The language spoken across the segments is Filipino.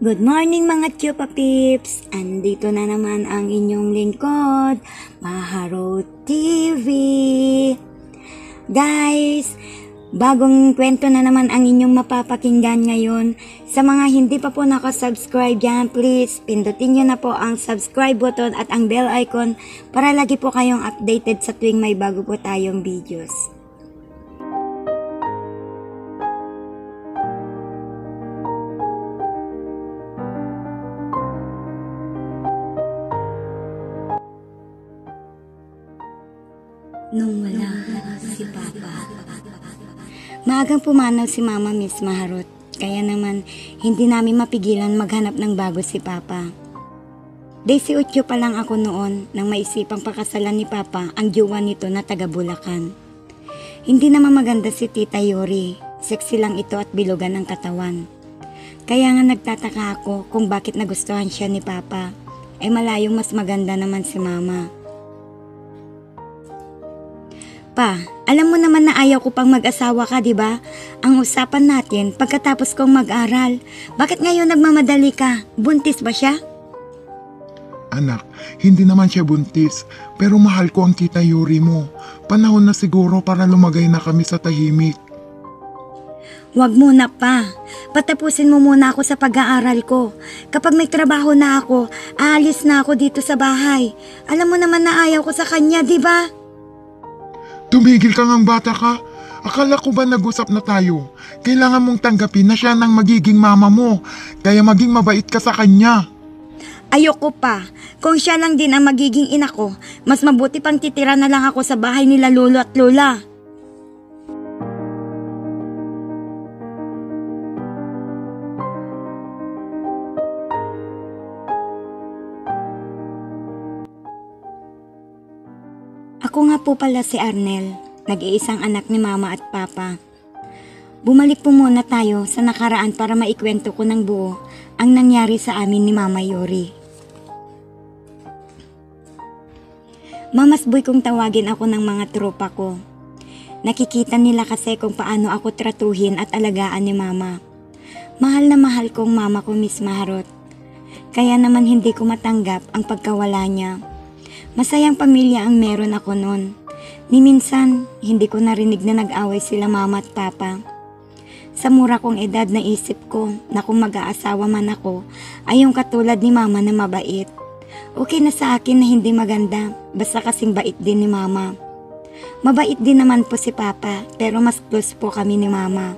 Good morning mga Chupa Pips! Andito na naman ang inyong lingkod, Maharo TV! Guys, bagong kwento na naman ang inyong mapapakinggan ngayon. Sa mga hindi pa po nakasubscribe dyan, please pindutin nyo na po ang subscribe button at ang bell icon para lagi po kayong updated sa tuwing may bago po tayong videos. Nung wala si Papa. Maagang pumanaw si Mama Miss Maharot, kaya naman hindi namin mapigilan maghanap ng bago si Papa. 18 pa lang ako noon nang maisipang pakasalan ni Papa ang jowa nito na taga Bulacan. Hindi naman maganda si Tita Yori, sexy lang ito at bilugan ang katawan. Kaya nga nagtataka ako kung bakit nagustuhan siya ni Papa, malayong mas maganda naman si Mama. Pa, alam mo naman na ayaw ko pang mag-asawa ka, di ba? Ang usapan natin pagkatapos kong mag-aral. Bakit ngayon nagmamadali ka? Buntis ba siya? Anak, hindi naman siya buntis, pero mahal ko ang Tita Yuri mo. Panahon na siguro para lumagay na kami sa tahimik. Wag muna pa. Patapusin mo muna ako sa pag-aaral ko. Kapag may trabaho na ako, aalis na ako dito sa bahay. Alam mo naman na ayaw ko sa kanya, di ba? Tumigil ka ngang bata ka. Akala ko ba nag-usap na tayo? Kailangan mong tanggapin na siya nang magiging mama mo. Kaya maging mabait ka sa kanya. Ayoko pa. Kung siya lang din ang magiging ina ko, mas mabuti pang titira na lang ako sa bahay nila lolo at lola. Ako nga po pala si Arnel, nag-iisang anak ni Mama at Papa. Bumalik po muna tayo sa nakaraan para maikwento ko ng buo ang nangyari sa amin ni Mama Yori. Mamas boy kung tawagin ako ng mga tropa ko. Nakikita nila kasi kung paano ako tratuhin at alagaan ni Mama. Mahal na mahal kong Mama ko, Miss Maharot. Kaya naman hindi ko matanggap ang pagkawala niya. Masayang pamilya ang meron ako noon. Ni minsan, hindi ko narinig na nag-away sila Mama at Papa. Sa mura kong edad naisip ko na kung mag-aasawa man ako, ay yung katulad ni Mama na mabait. Okay na sa akin na hindi maganda, basta kasing bait din ni Mama. Mabait din naman po si Papa, pero mas close po kami ni Mama.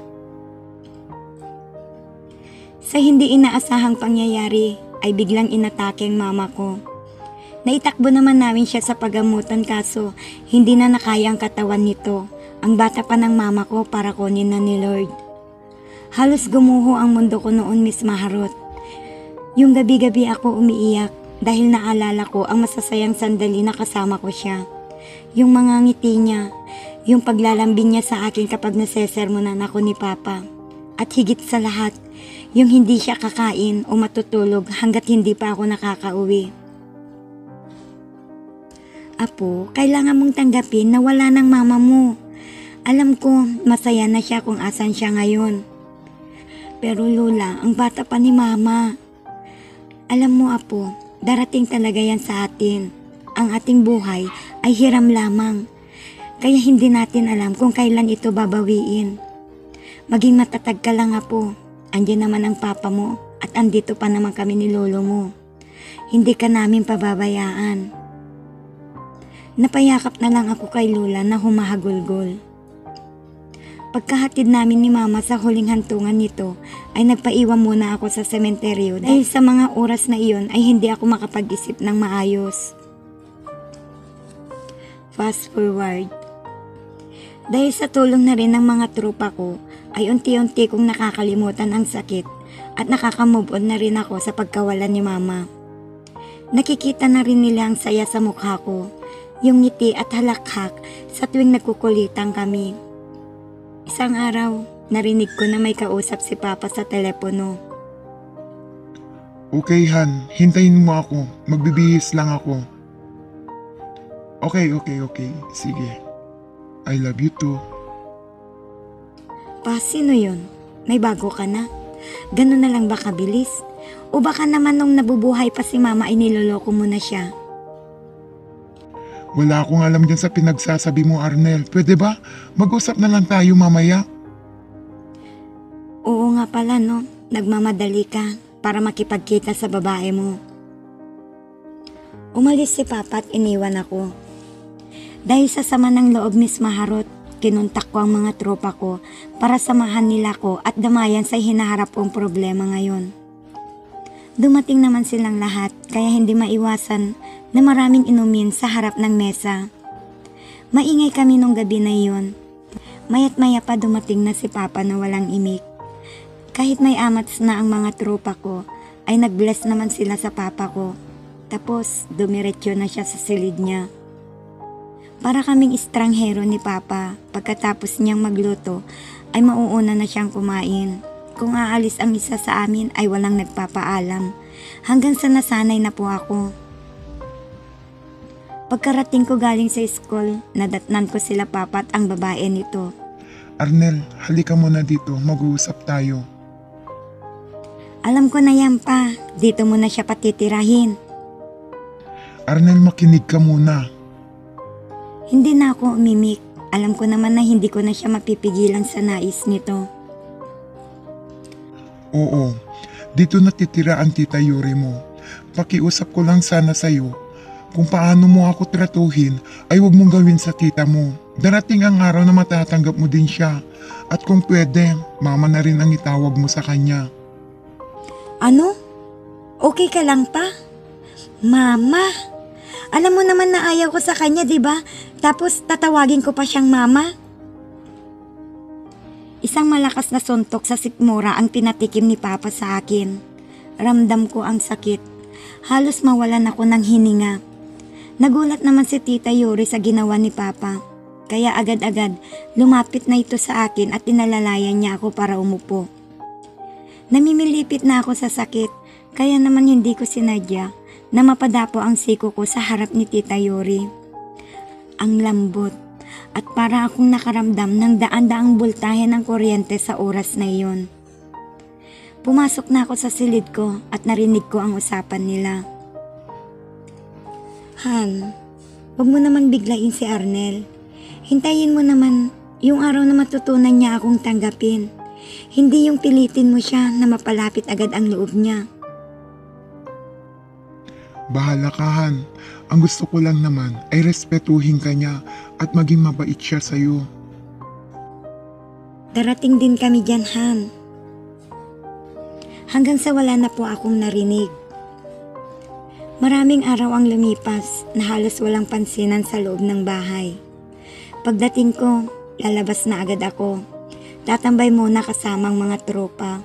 Sa hindi inaasahang pangyayari, ay biglang inatake ang Mama ko. Naitakbo naman namin siya sa pagamutan kaso hindi na nakaya ang katawan nito. Ang bata pa ng Mama ko para kunin na ni Lord. Halos gumuho ang mundo ko noon, Miss Maharot. Yung gabi-gabi ako umiiyak dahil naalala ko ang masasayang sandali na kasama ko siya. Yung mga ngiti niya, yung paglalambing niya sa akin kapag nasesermonan ako ni Papa. At higit sa lahat, yung hindi siya kakain o matutulog hanggat hindi pa ako nakakauwi. Apo, kailangan mong tanggapin na wala ng Mama mo. Alam ko, masaya na siya kung asan siya ngayon. Pero Lola, ang bata pa ni Mama. Alam mo Apo, darating talaga yan sa atin. Ang ating buhay ay hiram lamang. Kaya hindi natin alam kung kailan ito babawiin. Maging matatag ka lang Apo. Andiyan naman ang Papa mo at andito pa naman kami ni Lolo mo. Hindi ka namin pababayaan. Napayakap na lang ako kay Lola na humahagulgol. Pagkahatid namin ni Mama sa huling hantungan nito, ay nagpaiwan muna ako sa sementeryo dahil sa mga oras na iyon ay hindi ako makapag-isip ng maayos. Fast forward. Dahil sa tulong na rin ng mga tropa ko, ay unti-unti kong nakakalimutan ang sakit at nakaka-move on na rin ako sa pagkawalan ni Mama. Nakikita na rin nila ang saya sa mukha ko, yung ngiti at halakhak sa tuwing nagkukulitan kami. Isang araw, narinig ko na may kausap si Papa sa telepono. Okay Han, hintayin mo ako. Magbibihis lang ako. Okay. Sige. I love you too. Pa, sino yun? May bago ka na? Ganun na lang ba kabilis? O baka naman nung nabubuhay pa si mama ay niloloko mo na siya? Wala akong alam dyan sa pinagsasabi mo, Arnel. Pwede ba? Mag-usap na lang tayo mamaya. Oo nga pala no, nagmamadali ka para makipagkita sa babae mo. Umalis si Papa at iniwan ako. Dahil sa sama ng loob, Miss Maharot, kinuntak ko ang mga tropa ko para samahan nila ko at damayan sa hinaharap kong problema ngayon. Dumating naman silang lahat kaya hindi maiwasan na maraming inumin sa harap ng mesa. Maingay kami nung gabi na iyon. Maya't maya pa dumating na si Papa na walang imik. Kahit may amats na ang mga tropa ko, ay nag-bless naman sila sa Papa ko. Tapos dumiretso na siya sa silid niya. Para kaming estranghero ni Papa, pagkatapos niyang magluto ay mauuna na siyang kumain. Kung aalis ang isa sa amin ay walang nagpapaalam, hanggang sa nasanay na po ako. Pagkarating ko galing sa school, nadatnan ko sila Papa at ang babae nito. Arnel, halika muna dito. Mag-uusap tayo. Alam ko na yan pa, dito mo na siya patitirahin. Arnel, makinig ka muna. Hindi na ako umimik. Alam ko naman na hindi ko na siya mapipigilan sa nais nito. Oo, dito natitira ang tita Yuri mo. Pakiusap ko lang sana sa'yo. Kung paano mo ako tratuhin ay huwag mong gawin sa tita mo. Darating ang araw na matatanggap mo din siya. At kung pwede, mama na rin ang itawag mo sa kanya. Ano? Okay ka lang pa? Mama? Alam mo naman na ayaw ko sa kanya, di ba? Tapos tatawagin ko pa siyang mama? Isang malakas na suntok sa sikmura ang pinatikim ni Papa sa akin. Ramdam ko ang sakit. Halos mawalan ako ng hininga. Nagulat naman si Tita Yuri sa ginawa ni Papa. Kaya agad-agad lumapit na ito sa akin at inalalayan niya ako para umupo. Namimilipit na ako sa sakit, kaya naman hindi ko sinadya na mapadapo ang siko ko sa harap ni Tita Yuri. Ang lambot at para akong nakaramdam ng daan-daang bultahe ng kuryente sa oras na iyon. Pumasok na ako sa silid ko at narinig ko ang usapan nila. Han, huwag mo naman biglain si Arnel. Hintayin mo naman yung araw na matutunan niya akong tanggapin. Hindi yung pilitin mo siya na mapalapit agad ang loob niya. Bahala ka, Han. Ang gusto ko lang naman ay respetuhin ka niya at maging mabait siya sa'yo. Darating din kami dyan, Han. Hanggang sa wala na po akong narinig. Maraming araw ang lumipas na halos walang pansinan sa loob ng bahay. Pagdating ko, lalabas na agad ako. Tatambay muna kasamang mga tropa.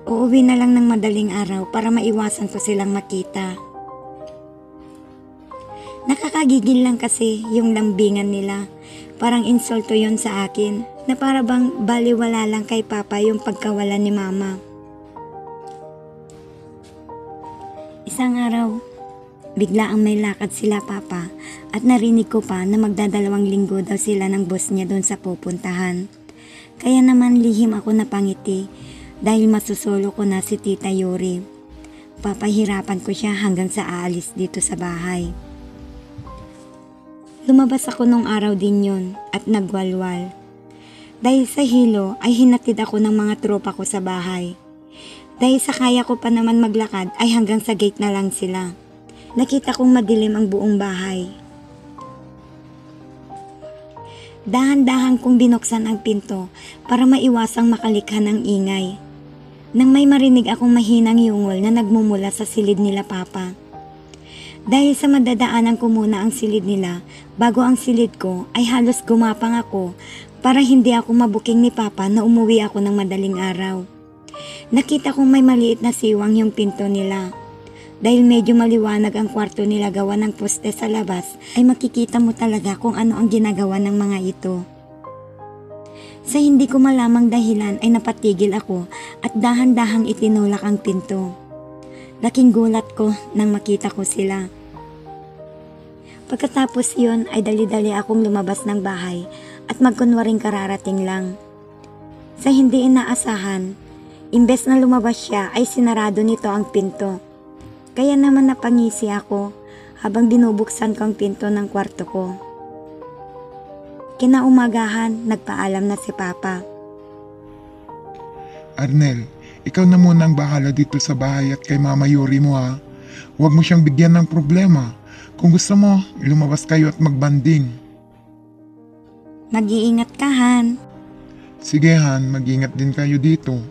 Uuwi na lang ng madaling araw para maiwasan ko silang makita. Nakakagigil lang kasi yung lambingan nila. Parang insulto yon sa akin na para bang baliwala lang kay Papa yung pagkawala ni Mama. Isang araw, bigla ang may lakad sila Papa at narinig ko pa na magdadalawang linggo daw sila ng boss niya doon sa pupuntahan. Kaya naman lihim ako napangiti dahil masusolo ko na si Tita Yuri. Papahirapan ko siya hanggang sa aalis dito sa bahay. Lumabas ako nung araw din yon at nagwalwal. Dahil sa hilo ay hinatid ako ng mga tropa ko sa bahay. Dahil sa kaya ko pa naman maglakad ay hanggang sa gate na lang sila. Nakita kong madilim ang buong bahay. Dahan-dahan kong binuksan ang pinto para maiwasang makalikha ng ingay. Nang may marinig akong mahinang yungol na nagmumula sa silid nila Papa. Dahil sa madadaanan ko muna ang silid nila, bago ang silid ko ay halos gumapang ako para hindi ako mabuking ni Papa na umuwi ako ng madaling araw. Nakita kong may maliit na siwang yung pinto nila. Dahil medyo maliwanag ang kwarto nila gawa ng poste sa labas, ay makikita mo talaga kung ano ang ginagawa ng mga ito. Sa hindi ko malamang dahilan ay napatigil ako at dahan-dahang itinulak ang pinto. Laking gulat ko nang makita ko sila. Pagkatapos yon ay dali-dali akong lumabas ng bahay at magkunwaring kararating lang. Sa hindi inaasahan, Imbes na lumabas siya ay sinarado nito ang pinto. Kaya naman napangisi ako habang binubuksan ko ang pinto ng kwarto ko. Kinaumagahan, nagpaalam na si Papa. Arnel, ikaw na muna ang bahala dito sa bahay at kay Mama Yuri mo ha. Huwag mo siyang bigyan ng problema. Kung gusto mo, lumabas kayo at magbanding. Mag-iingat ka, Han. Sige Han, mag-ingat din kayo dito.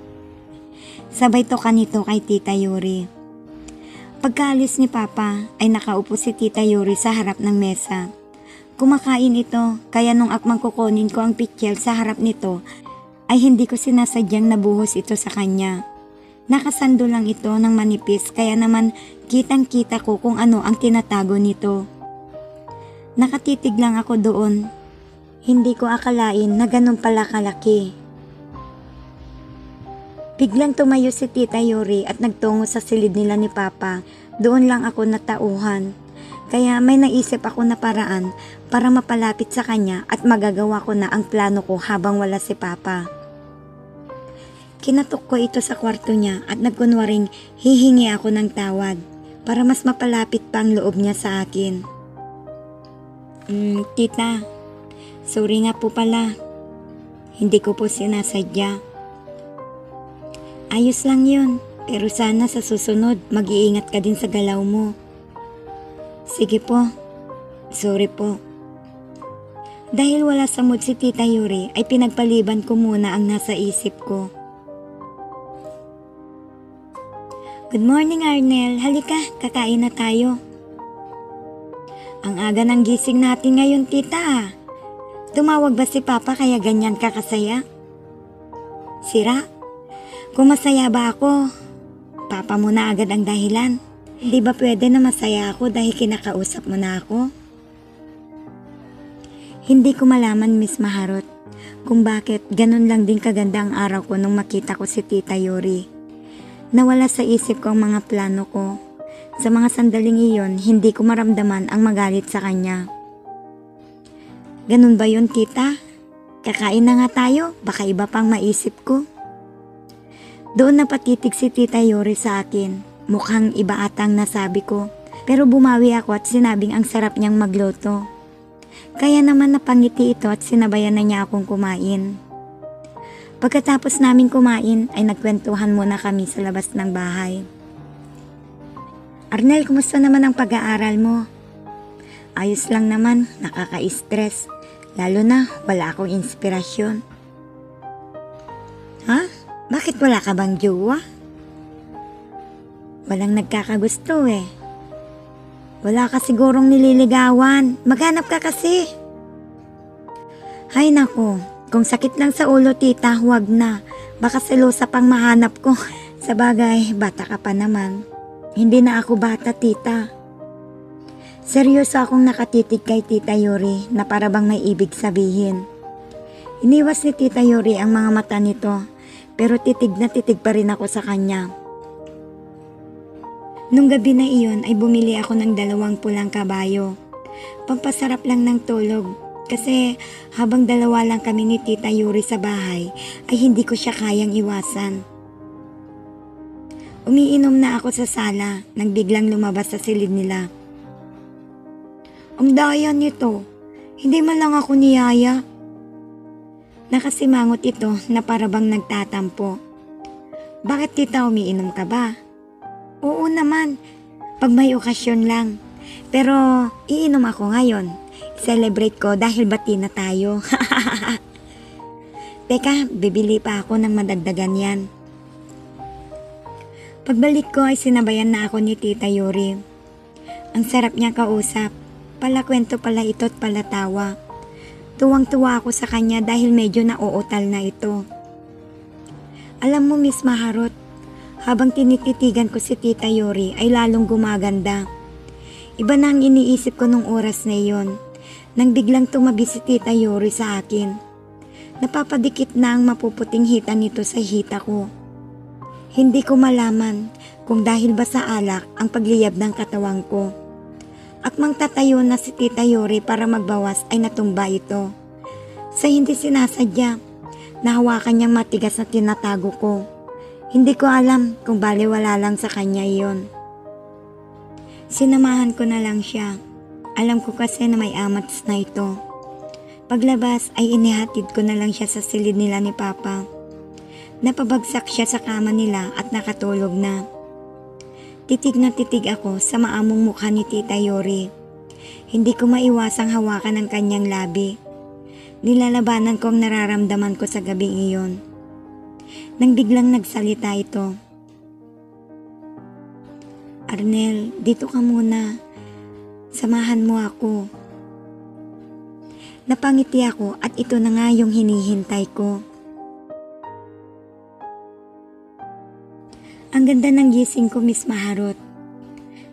Sabay to kanito kay Tita Yuri. Pagkaalis ni Papa ay nakaupo si Tita Yuri sa harap ng mesa. Kumakain ito, kaya nung akmang kukunin ko ang pichel sa harap nito, ay hindi ko sinasadyang nabuhos ito sa kanya. Nakasando lang ito ng manipis kaya naman kitang-kita ko kung ano ang tinatago nito. Nakatitig lang ako doon. Hindi ko akalain na ganun pala kalaki. Biglang tumayo si Tita Yuri at nagtungo sa silid nila ni Papa. Doon lang ako natauhan. Kaya may naisip ako na paraan para mapalapit sa kanya at magagawa ko na ang plano ko habang wala si Papa. Kinatok ko ito sa kwarto niya at nagkunwaring hihingi ako ng tawad para mas mapalapit pa ang loob niya sa akin. Tita, sorry nga po pala. Hindi ko po sinasadya. Ayos lang yun, pero sana sa susunod mag-iingat ka din sa galaw mo. Sige po, sorry po. Dahil wala sa mood si Tita Yuri ay pinagpaliban ko muna ang nasa isip ko. Good morning, Arnel. Halika, kakain na tayo. Ang aga ng gising natin ngayon, tita. Tumawag ba si Papa kaya ganyan ka kasaya? Sira? Kung masaya ba ako, Papa mo na agad ang dahilan. Hindi ba pwede na masaya ako dahil kinakausap mo na ako? Hindi ko malaman, Miss Maharot, kung bakit ganun lang din kaganda ang araw ko nung makita ko si Tita Yuri. Nawala sa isip ko ang mga plano ko. Sa mga sandaling iyon, hindi ko maramdaman ang magalit sa kanya. Ganun ba yun, tita? Kakain na nga tayo, baka iba pang maisip ko. Doon napatitig si Tita Yuri sa akin. Mukhang iba atang nasabi ko. Pero bumawi ako at sinabing ang sarap niyang magluto. Kaya naman napangiti ito at sinabayan na niya akong kumain. Pagkatapos namin kumain ay nagkwentuhan muna kami sa labas ng bahay. Arnel, kumusta naman ang pag-aaral mo? Ayos lang naman, nakaka-stress. Lalo na wala akong inspirasyon. Ha? Bakit wala ka bang jowa? Walang nagkakagusto eh. Wala ka sigurong nililigawan. Maghanap ka kasi. Hay nako. Kung sakit lang sa ulo, tita, huwag na. Baka selosa pang mahanap ko. Sa bagay, bata ka pa naman. Hindi na ako bata, tita. Seryoso akong nakatitig kay Tita Yuri na para bang may ibig sabihin. Iniwas ni Tita Yuri ang mga mata nito, pero titig na titig pa rin ako sa kanya. Nung gabi na iyon ay bumili ako ng 2 pulang kabayo. Pampasarap lang ng tulog. Kasi habang 2 lang kami ni Tita Yuri sa bahay, ay hindi ko siya kayang iwasan. Umiinom na ako sa sala nang biglang lumabas sa silid nila. Ang daya nito, hindi man lang ako niyaya. Nakasimangot ito na parabang nagtatampo. Bakit tita, umiinom ka ba? Oo naman, pag may okasyon lang. Pero iinom ako ngayon. Celebrate ko dahil bati na tayo. Teka, bibili pa ako ng madagdagan yan. Pagbalik ko ay sinabayan na ako ni Tita Yuri. Ang sarap niya kausap. Palakwento pala ito at palatawa. Tuwang-tuwa ako sa kanya dahil medyo nauutal na ito. Alam mo, Miss Maharot, habang tinititigan ko si Tita Yuri ay lalong gumaganda. Iba na ang iniisip ko nung oras na iyon. Nang biglang tumabi si Tita Yuri sa akin. Napapadikit na ang mapuputing hita nito sa hita ko. Hindi ko malaman kung dahil ba sa alak ang pagliyab ng katawang ko. Akmang tatayo na si Tita Yuri para magbawas ay natumba ito. Sa hindi sinasadya, nahawakan niyang matigas na tinatago ko. Hindi ko alam kung baliwala lang sa kanya iyon. Sinamahan ko na lang siya. Alam ko kasi na may amats na ito. Paglabas ay inihatid ko na lang siya sa silid nila ni Papa. Napabagsak siya sa kama nila at nakatulog na. Titig na titig ako sa maamong mukha ni Tita Yuri. Hindi ko maiwasang hawakan ang kanyang labi. Nilalabanan ko ang nararamdaman ko sa gabing iyon. Nang biglang nagsalita ito. Arnel, dito ka muna. Samahan mo ako. Napangiti ako at ito na nga yung hinihintay ko. Ang ganda ng gising ko, Miss Maharot.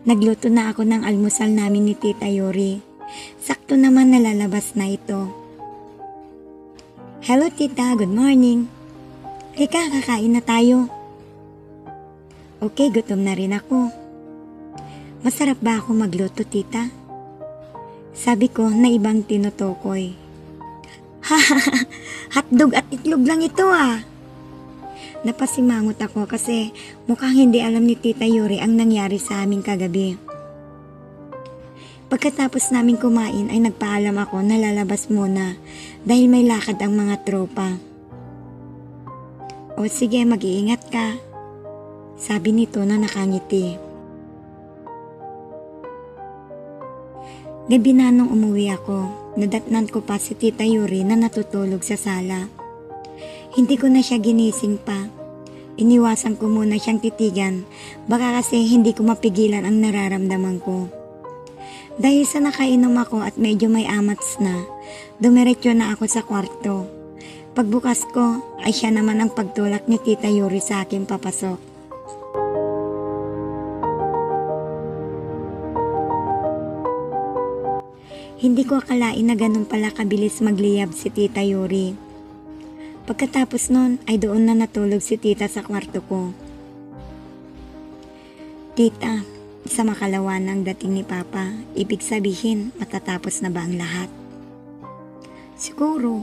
Nagluto na ako ng almusal namin ni Tita Yuri. Sakto naman nalalabas na ito. Hello Tita, good morning. Rika, kakain na tayo. Okay, gutom na rin ako. Masarap ba ako magluto, Tita? Sabi ko na ibang tinutukoy. Hahaha, hotdog at itlog lang ito ah. Napasimangot ako kasi mukhang hindi alam ni Tita Yuri ang nangyari sa amin kagabi. Pagkatapos namin kumain ay nagpaalam ako na lalabas muna dahil may lakad ang mga tropa. O sige, mag-iingat ka, sabi nito na nakangiti. Gabi na nung umuwi ako, nadatnan ko pa si Tita Yuri na natutulog sa sala. Hindi ko na siya ginising pa. Iniwasan ko muna siyang titigan, baka kasi hindi ko mapigilan ang nararamdaman ko. Dahil sa nakainom ako at medyo may amats na, dumiretso na ako sa kwarto. Pagbukas ko ay siya naman ang pagtulak ni Tita Yuri sa aking papasok. Hindi ko akalain na ganun pala kabilis magliyab si Tita Yuri. Pagkatapos nun ay doon na natulog si Tita sa kwarto ko. Tita, sa makalawa ng dating ni Papa, ibig sabihin matatapos na ba ang lahat? Siguro.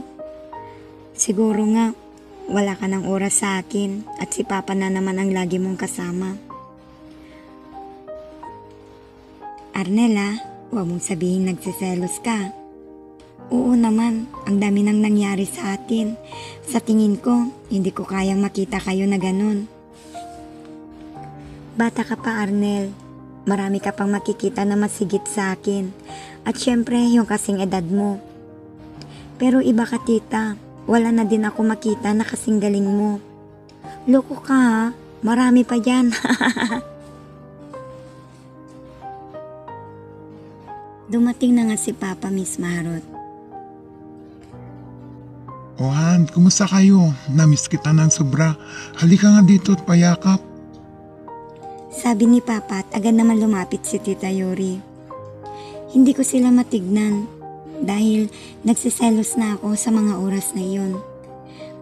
Siguro nga, wala ka ng oras sa akin at si Papa na naman ang lagi mong kasama. Arnela, huwag mong sabihin nagsiselos ka. Oo naman, ang dami nang nangyari sa atin. Sa tingin ko, hindi ko kayang makita kayo na ganun. Bata ka pa, Arnel. Marami ka pang makikita na masigit sa akin. At syempre, yung kasing edad mo. Pero iba ka, Tita. Wala na din ako makita na kasing galing mo. Loko ka ha? Marami pa dyan. Dumating na nga si Papa, Miss Marot. O Han, kumusta kayo? Namiss kita ng sobra. Halika nga dito at payakap. Sabi ni Papa at agad naman lumapit si Tita Yuri. Hindi ko sila matignan dahil nagsiselos na ako sa mga oras na iyon.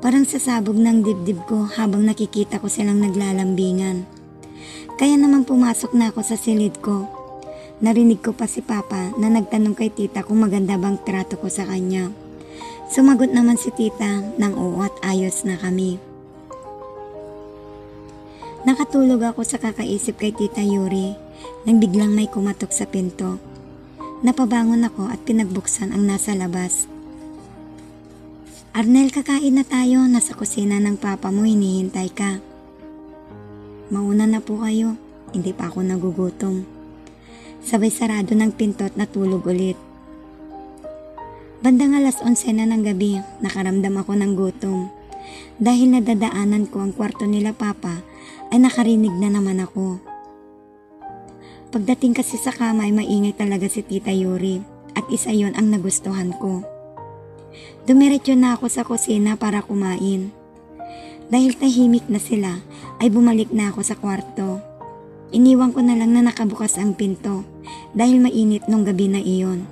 Parang sasabog ng dibdib ko habang nakikita ko silang naglalambingan. Kaya naman pumasok na ako sa silid ko. Narinig ko pa si Papa na nagtanong kay Tita kung maganda bang trato ko sa kanya. Sumagot naman si Tita ng oo at ayos na kami. Nakatulog ako sa kakaisip kay Tita Yuri nang biglang may kumatok sa pinto. Napabangon ako at pinagbuksan ang nasa labas. Arnel, kakain na tayo. Nasa kusina ng Papa mo, hinihintay ka. Mauna na po kayo. Hindi pa ako nagugutom. Sabay sarado ng pinto at natulog ulit. Bandang 11:00 na ng gabi, nakaramdam ako ng gutom. Dahil nadadaanan ko ang kwarto nila Papa, ay nakarinig na naman ako. Pagdating kasi sa kama ay maingay talaga si Tita Yuri at isa yon ang nagustuhan ko. Dumiretso na ako sa kusina para kumain. Dahil tahimik na sila, ay bumalik na ako sa kwarto. Iniwan ko na lang na nakabukas ang pinto dahil mainit nung gabi na iyon.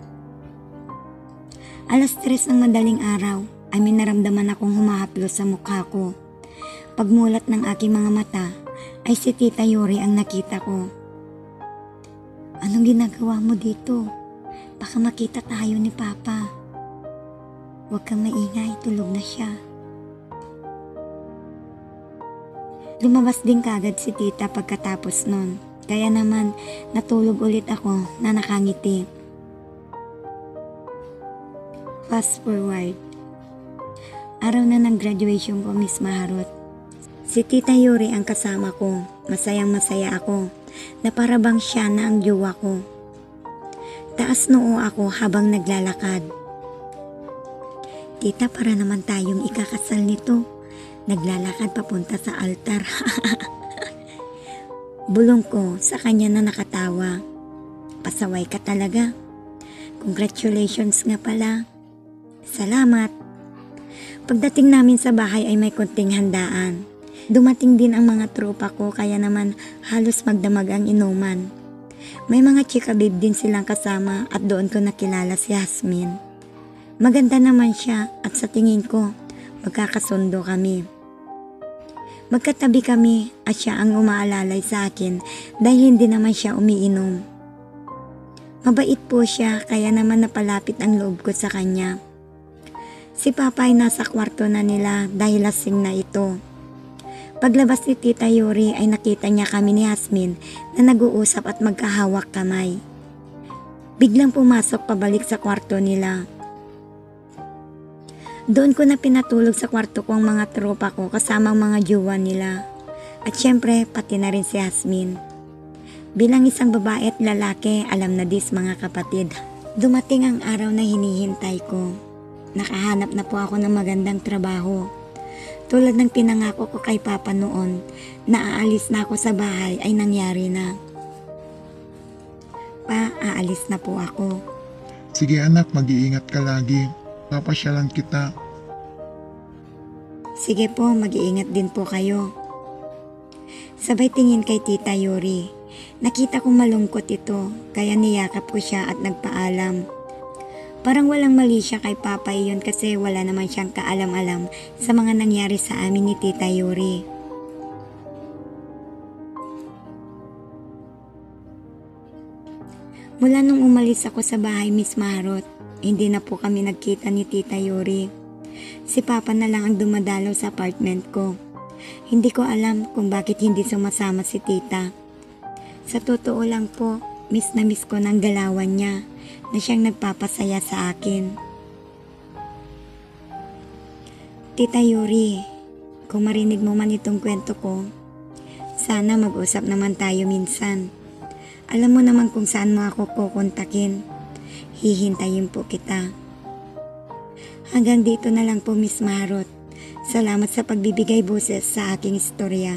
3:00 ng madaling araw ay may naramdaman akong humahaplos sa mukha ko. Pagmulat ng aking mga mata ay si Tita Yuri ang nakita ko. Anong ginagawa mo dito? Baka makita tayo ni Papa. Huwag kang maingay, tulog na siya. Lumabas din kagad si tita pagkatapos nun. Kaya naman natulog ulit ako na nakangiti. Fast forward. Araw na ng graduation ko, Miss Maharot. Si Tita Yuri ang kasama ko. Masayang masaya ako na para bang siya na ang jowa ko. Taas noo ako habang naglalakad. Tita, para naman tayong ikakasal nito. Naglalakad papunta sa altar. Bulong ko sa kanya na nakatawa. Pasaway ka talaga. Congratulations nga pala. Salamat. Pagdating namin sa bahay ay may konting handaan. Dumating din ang mga tropa ko kaya naman halos magdamag ang inuman. May mga chika babe din silang kasama at doon ko nakilala si Hasmin. Maganda naman siya at sa tingin ko magkakasundo kami. Magkatabi kami at siya ang umaalalay sa akin dahil hindi naman siya umiinom. Mabait po siya kaya naman napalapit ang loob ko sa kanya. Si Papa ay nasa kwarto na nila dahil lasing na ito. Paglabas ni Tita Yuri ay nakita niya kami ni Hasmin na nag-uusap at magkahawak kamay. Biglang pumasok pabalik sa kwarto nila. Doon ko na pinatulog sa kwarto ko ang mga tropa ko kasama ang mga jowa nila. At syempre pati na rin si Hasmin. Bilang isang babae at lalaki, alam na dis mga kapatid. Dumating ang araw na hinihintay ko. Nakahanap na po ako ng magandang trabaho. Tulad ng pinangako ko kay Papa noon na aalis na ako sa bahay ay nangyari na. Pa, aalis na po ako. Sige anak, mag-iingat ka lagi. Papasyalan kita. Sige po, mag-iingat din po kayo. Sabay tingin kay Tita Yuri. Nakita kong malungkot ito, kaya niyakap ko siya at nagpaalam. Parang walang mali siya kay Papa iyon kasi wala naman siyang kaalam-alam sa mga nangyari sa amin ni Tita Yuri. Mula nung umalis ako sa bahay, Miss Maharot, hindi na po kami nagkita ni Tita Yuri. Si Papa na lang ang dumadalaw sa apartment ko. Hindi ko alam kung bakit hindi sumasama si Tita. Sa totoo lang po, miss na miss ko ng galawan niya na siyang nagpapasaya sa akin. Tita Yuri, kung marinig mo man itong kwento ko, sana mag-usap naman tayo minsan. Alam mo naman kung saan mo ako kukontakin. Hihintayin po kita. Hanggang dito na lang po, Miss Maharot. Salamat sa pagbibigay boses sa aking istorya.